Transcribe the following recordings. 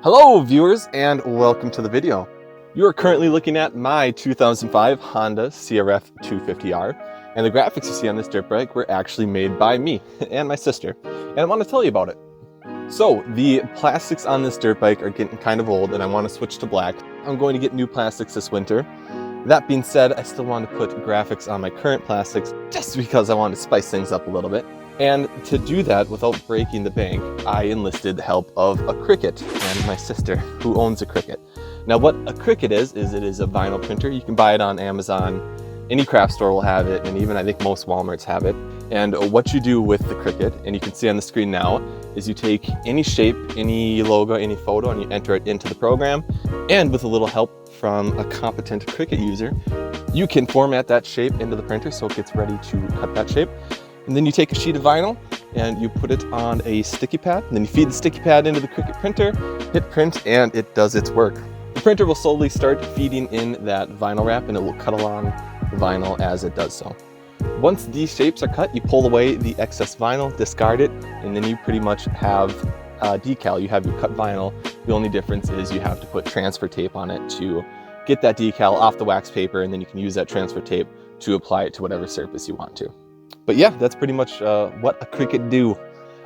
Hello viewers and welcome to the video. You are currently looking at my 2005 Honda CRF 250R, and the graphics you see on this dirt bike were actually made by me and my sister, and I want to tell you about it. So the plastics on this dirt bike are getting kind of old and I want to switch to black. I'm going to get new plastics this winter. That being said, I still want to put graphics on my current plastics just because I want to spice things up a little bit. And to do that without breaking the bank, I enlisted the help of a Cricut and my sister, who owns a Cricut. Now what a Cricut is it is a vinyl printer. You can buy it on Amazon, any craft store will have it, and even I think most Walmarts have it. And what you do with the Cricut, and you can see on the screen now, is you take any shape, any logo, any photo, and you enter it into the program. And with a little help from a competent Cricut user, you can format that shape into the printer so it gets ready to cut that shape. And then you take a sheet of vinyl and you put it on a sticky pad, and then you feed the sticky pad into the Cricut printer, hit print, and it does its work. The printer will slowly start feeding in that vinyl wrap and it will cut along the vinyl as it does so. Once these shapes are cut, you pull away the excess vinyl, discard it, and then you pretty much have a decal. You have your cut vinyl. The only difference is you have to put transfer tape on it to get that decal off the wax paper, and then you can use that transfer tape to apply it to whatever surface you want to. But yeah, that's pretty much what a Cricut do.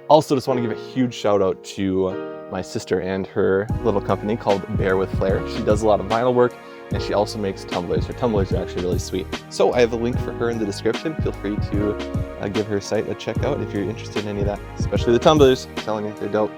Also, just want to give a huge shout out to my sister and her little company called Bear with Flair. She does a lot of vinyl work, and she also makes tumblers. Her tumblers are actually really sweet. So I have a link for her in the description. Feel free to give her site a check out if you're interested in any of that, especially the tumblers. I'm telling you, they're dope.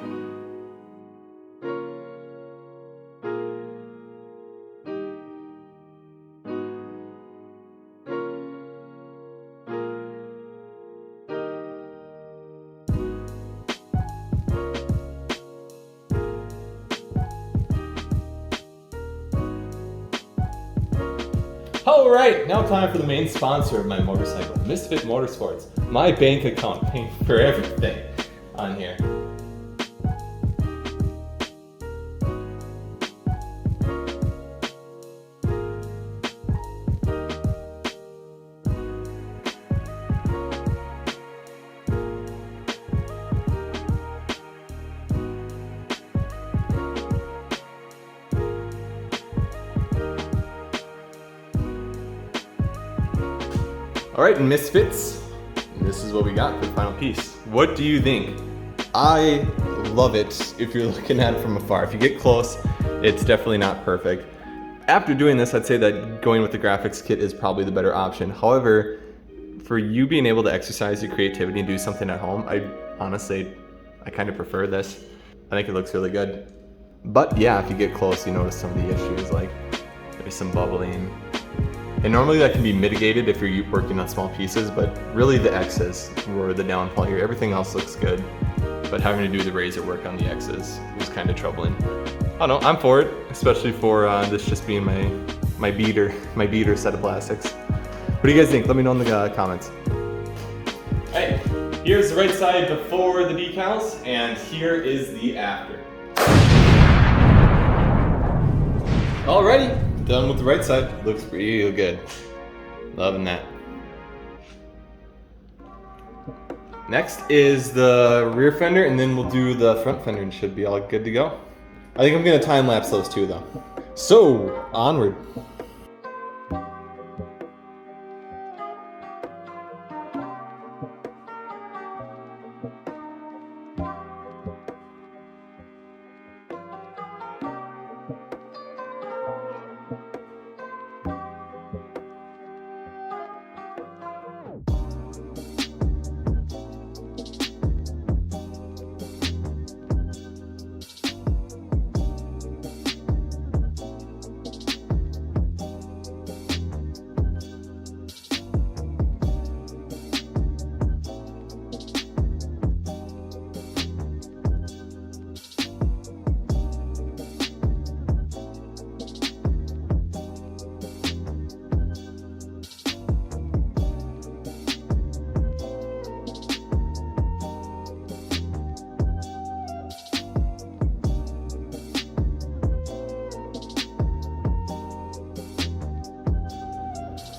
Alright, now time for the main sponsor of my motorcycle, Misfit Motorsports. My bank account paying for everything on here. All right, Misfits, this is what we got for the final piece. What do you think? I love it if you're looking at it from afar. If you get close, it's definitely not perfect. After doing this, I'd say that going with the graphics kit is probably the better option. However, for you being able to exercise your creativity and do something at home, I kind of prefer this. I think it looks really good. But yeah, if you get close, you notice some of the issues, like maybe some bubbling. And normally that can be mitigated if you're working on small pieces, but really the X's were the downfall here. Everything else looks good, but having to do the razor work on the X's was kind of troubling. I don't know, I'm for it, especially for this just being my beater set of plastics. What do you guys think? Let me know in the comments. Hey, here's the right side before the decals, and here is the after. Alrighty. Done with the right side. Looks real good. Loving that. Next is the rear fender, and then we'll do the front fender and should be all good to go. I think I'm gonna time lapse those two though. So, onward.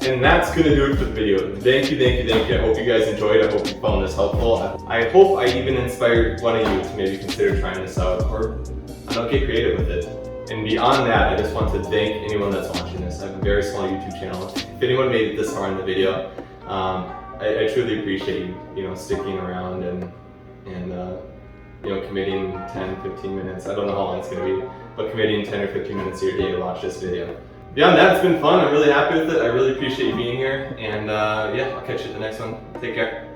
And that's gonna do it for the video. Thank you. I hope you guys enjoyed. I hope you found this helpful. I hope I even inspired one of you to maybe consider trying this out, or another know, get creative with it. And beyond that, I just want to thank anyone that's watching this. I have a very small YouTube channel. If anyone made it this far in the video, I truly appreciate you know, sticking around and you know, committing 10, 15 minutes. I don't know how long it's going to be, but committing 10 or 15 minutes of your day to watch this video. Beyond that, it's been fun. I'm really happy with it. I really appreciate you being here. And yeah, I'll catch you at the next one. Take care.